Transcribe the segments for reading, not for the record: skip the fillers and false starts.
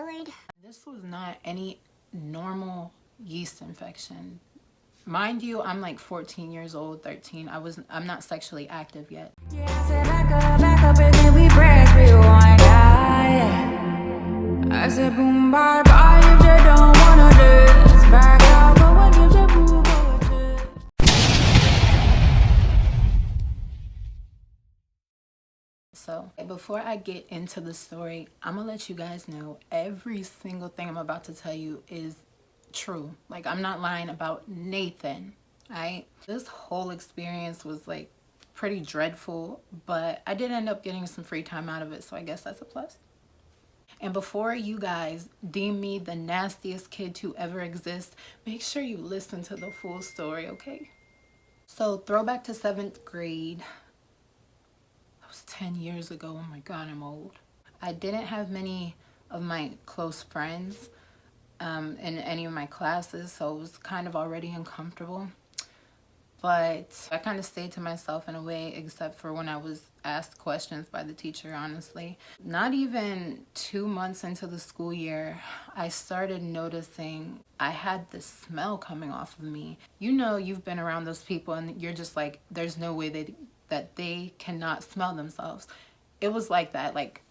thyroid. This was not any normal yeast infection. Mind you, I'm like 14 years old, 13. I'm not sexually active yet. Back up, and then we press rewind. I said boom, bye, bye, if you don't wanna dance. Back out, go and give your boo a So before I get into the story, I'm gonna let you guys know every single thing I'm about to tell you is true. Like, I'm not lying about Nathan. Alright, this whole experience was like pretty dreadful, but I did end up getting some free time out of it, so I guess that's a plus. And before you guys deem me the nastiest kid to ever exist, make sure you listen to the full story, okay? So throwback to 7th grade. That was 10 years ago. Oh my god, I'm old. I didn't have many of my close friends in any of my classes, so it was kind of already uncomfortable. But I kind of stayed to myself in a way, except for when I was asked questions by the teacher, honestly. Not even 2 months into the school year, I started noticing I had this smell coming off of me. You know, you've been around those people and you're just like, there's no way that they cannot smell themselves. It was like that, like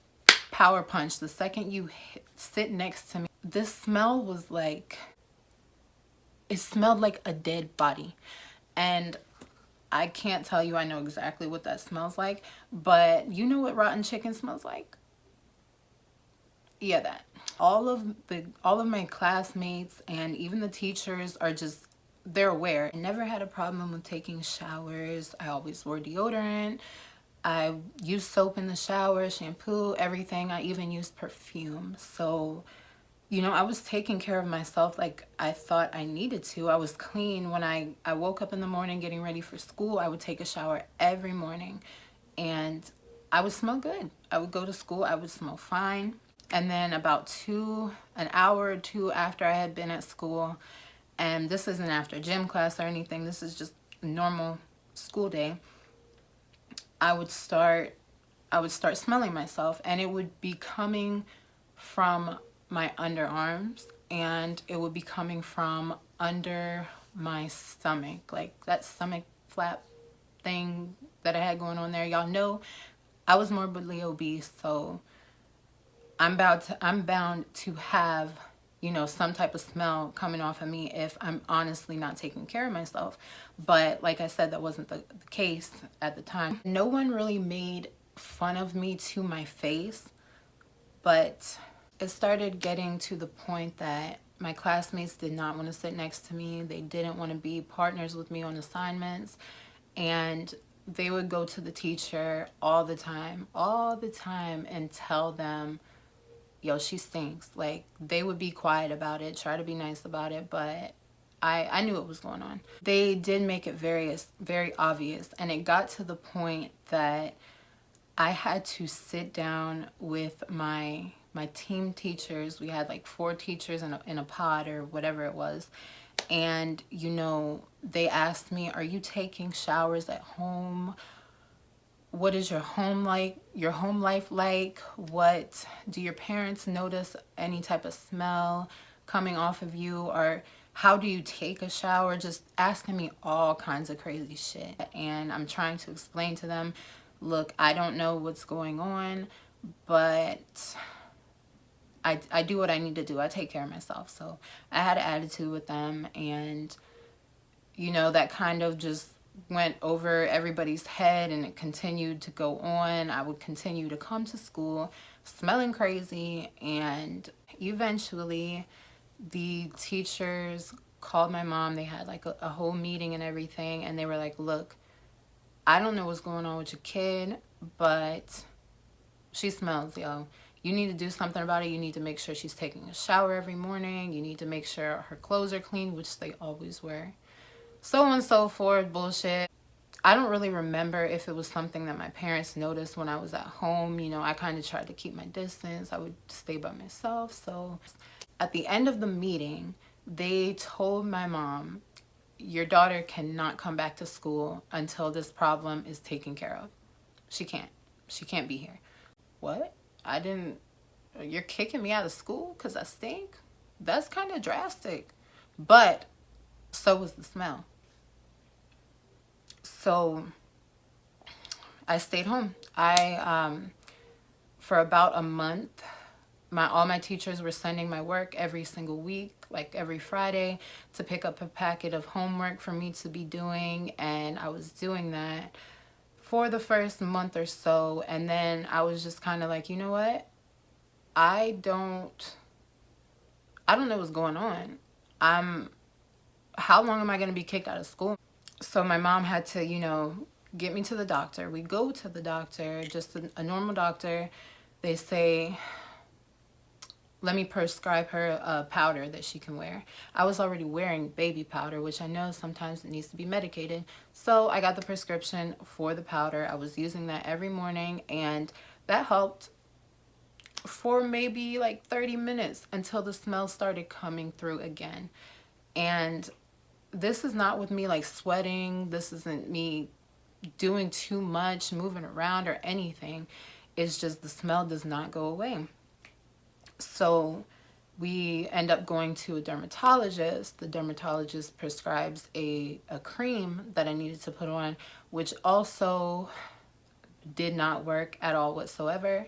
power punch. The second you sit next to me, this smell was like, it smelled like a dead body. And I can't tell you I know exactly what that smells like, but you know what rotten chicken smells like? Yeah, that. All of my classmates and even the teachers are just, they're aware. I never had a problem with taking showers. I always wore deodorant. I used soap in the shower, shampoo, everything. I even used perfume. So, you know, I was taking care of myself like I thought I needed to. I was clean. When I woke up in the morning getting ready for school, I would take a shower every morning and I would smell good. I would go to school, I would smell fine. And then about an hour or two after I had been at school, and this isn't after gym class or anything, this is just a normal school day, I would start smelling myself, and it would be coming from my underarms and it would be coming from under my stomach, like that stomach flap thing that I had going on there. Y'all know I was morbidly obese, so I'm bound to have, you know, some type of smell coming off of me if I'm honestly not taking care of myself. But like I said, that wasn't the case at the time. No one really made fun of me to my face, but it started getting to the point that my classmates did not want to sit next to me. They didn't want to be partners with me on assignments, and they would go to the teacher all the time and tell them, yo, she stinks. Like, they would be quiet about it, try to be nice about it, but I knew what was going on. They did make it very, very obvious, and it got to the point that I had to sit down with my team teachers. We had like 4 teachers in a pod or whatever it was. And, you know, they asked me, are you taking showers at home? What is your home life like? What do your parents notice any type of smell coming off of you? Or how do you take a shower? Just asking me all kinds of crazy shit. And I'm trying to explain to them, look, I don't know what's going on, but I do what I need to do. I take care of myself. So I had an attitude with them, and, you know, that kind of just went over everybody's head, and it continued to go on. I would continue to come to school smelling crazy, and eventually the teachers called my mom. They had like a whole meeting and everything, and they were like, look, I don't know what's going on with your kid, but she smells, yo. You need to do something about it. You need to make sure she's taking a shower every morning. You need to make sure her clothes are clean, which they always were. So on and so forth, bullshit. I don't really remember if it was something that my parents noticed when I was at home. You know, I kind of tried to keep my distance. I would stay by myself. So at the end of the meeting, they told my mom, your daughter cannot come back to school until this problem is taken care of. She can't be here. What? I didn't you're kicking me out of school because I stink? That's kind of drastic. But so was the smell. So I stayed home. For about a month, all my teachers were sending my work every single week, like every Friday, to pick up a packet of homework for me to be doing. And I was doing that for the first month or so. And then I was just kind of like, you know what? I don't know what's going on. How long am I going to be kicked out of school? So my mom had to, get me to the doctor. We go to the doctor, just a normal doctor. They say, let me prescribe her a powder that she can wear. I was already wearing baby powder, which I know sometimes it needs to be medicated. So I got the prescription for the powder. I was using that every morning, and that helped for maybe like 30 minutes until the smell started coming through again. And this is not with me like sweating. This isn't me doing too much, moving around or anything. It's just the smell does not go away. So we end up going to a dermatologist. The dermatologist prescribes a cream that I needed to put on, which also did not work at all whatsoever.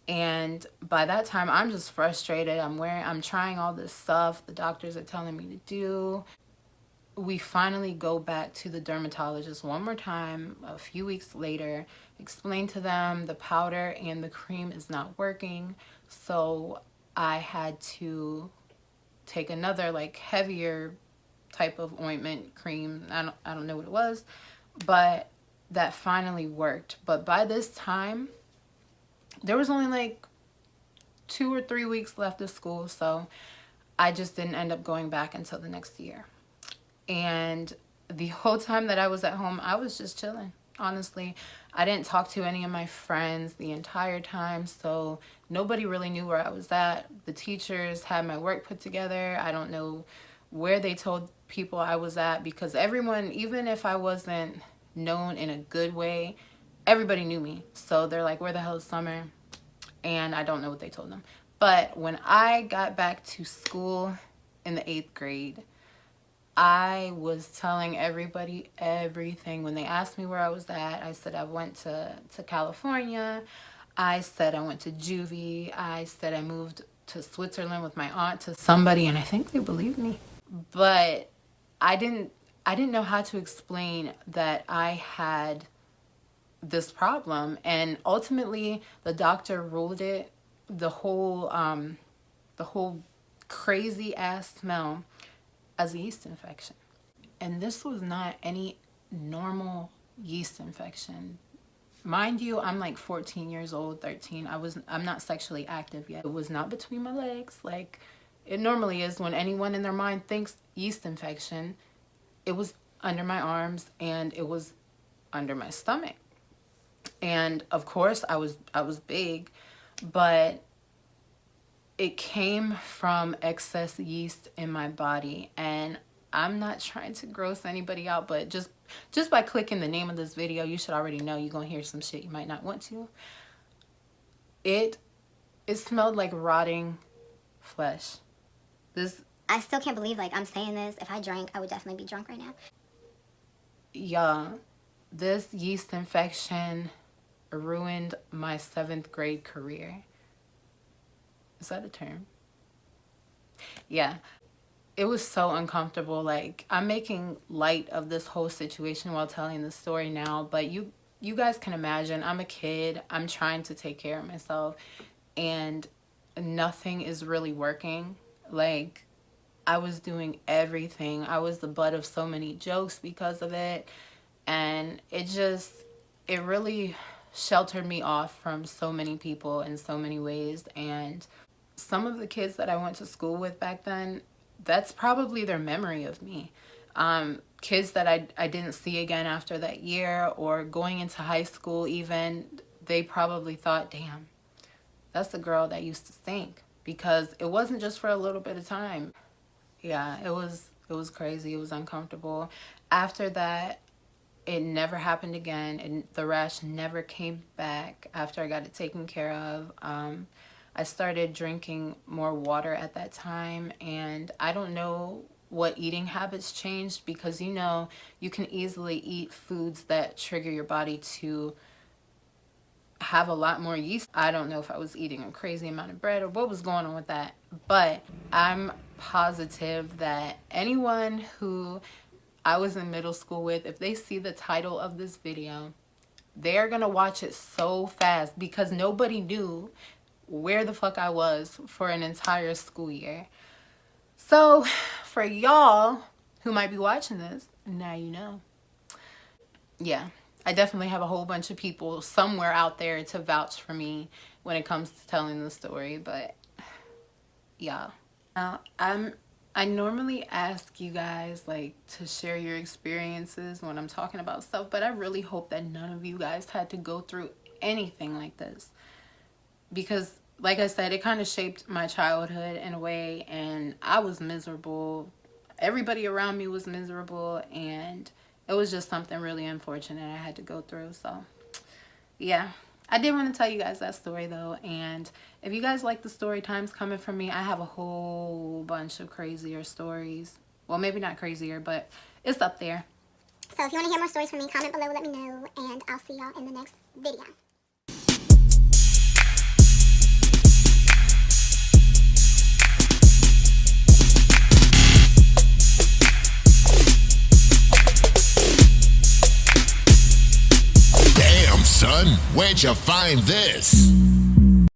And by that time, I'm just frustrated. I'm trying all this stuff the doctors are telling me to do. We finally go back to the dermatologist one more time a few weeks later, explain to them the powder and the cream is not working. So I had to take another like heavier type of ointment cream. I don't know what it was, but that finally worked. But by this time, there was only like 2 or 3 weeks left of school, so I just didn't end up going back until the next year. And the whole time that I was at home, I was just chilling. Honestly, I didn't talk to any of my friends the entire time, so nobody really knew where I was at. The teachers had my work put together. I don't know where they told people I was at, because everyone, even if I wasn't known in a good way, everybody knew me. So they're like, where the hell is Summer? And I don't know what they told them. But when I got back to school in the 8th grade, I was telling everybody everything. When they asked me where I was at, I said I went to California. I said I went to juvie. I said I moved to Switzerland with my aunt to somebody, and I think they believed me. But I didn't know how to explain that I had this problem, and ultimately the doctor ruled it, the whole crazy ass smell, as a yeast infection. And this was not any normal yeast infection. Mind you, I'm like 14 years old, 13. I'm not sexually active yet. It was not between my legs like it normally is when anyone in their mind thinks yeast infection. It was under my arms and it was under my stomach. And of course I was big, but it came from excess yeast in my body. And I'm not trying to gross anybody out, but just by clicking the name of this video, you should already know you're gonna hear some shit you might not want to. It smelled like rotting flesh. I still can't believe like I'm saying this. If I drank, I would definitely be drunk right now. Yeah, this yeast infection ruined my 7th grade career. Is that a term? Yeah. It was so uncomfortable. Like, I'm making light of this whole situation while telling the story now, but you guys can imagine, I'm a kid. I'm trying to take care of myself, and nothing is really working. Like, I was doing everything. I was the butt of so many jokes because of it, and it really sheltered me off from so many people in so many ways. And some of the kids that I went to school with back then, that's probably their memory of me. Kids that I didn't see again after that year, or going into high school even, they probably thought, damn, that's the girl that used to stink. Because it wasn't just for a little bit of time. Yeah, it was crazy. It was uncomfortable. After that, it never happened again, and the rash never came back after I got it taken care of. I started drinking more water at that time, and I don't know what eating habits changed, because you know you can easily eat foods that trigger your body to have a lot more yeast. I don't know if I was eating a crazy amount of bread or what was going on with that, but I'm positive that anyone who I was in middle school with, if they see the title of this video, they're gonna watch it so fast, because nobody knew where the fuck I was for an entire school year. So for y'all who might be watching this, now you know. Yeah, I definitely have a whole bunch of people somewhere out there to vouch for me when it comes to telling the story, but yeah. Now, I normally ask you guys like to share your experiences when I'm talking about stuff, but I really hope that none of you guys had to go through anything like this, because like I said, it kind of shaped my childhood in a way, and I was miserable. Everybody around me was miserable, and it was just something really unfortunate I had to go through. So yeah, I did want to tell you guys that story though. And if you guys like the story times coming from me, I have a whole bunch of crazier stories. Well, maybe not crazier, but it's up there. So if you want to hear more stories from me, comment below, let me know, and I'll see y'all in the next video. Damn, son, where'd you find this?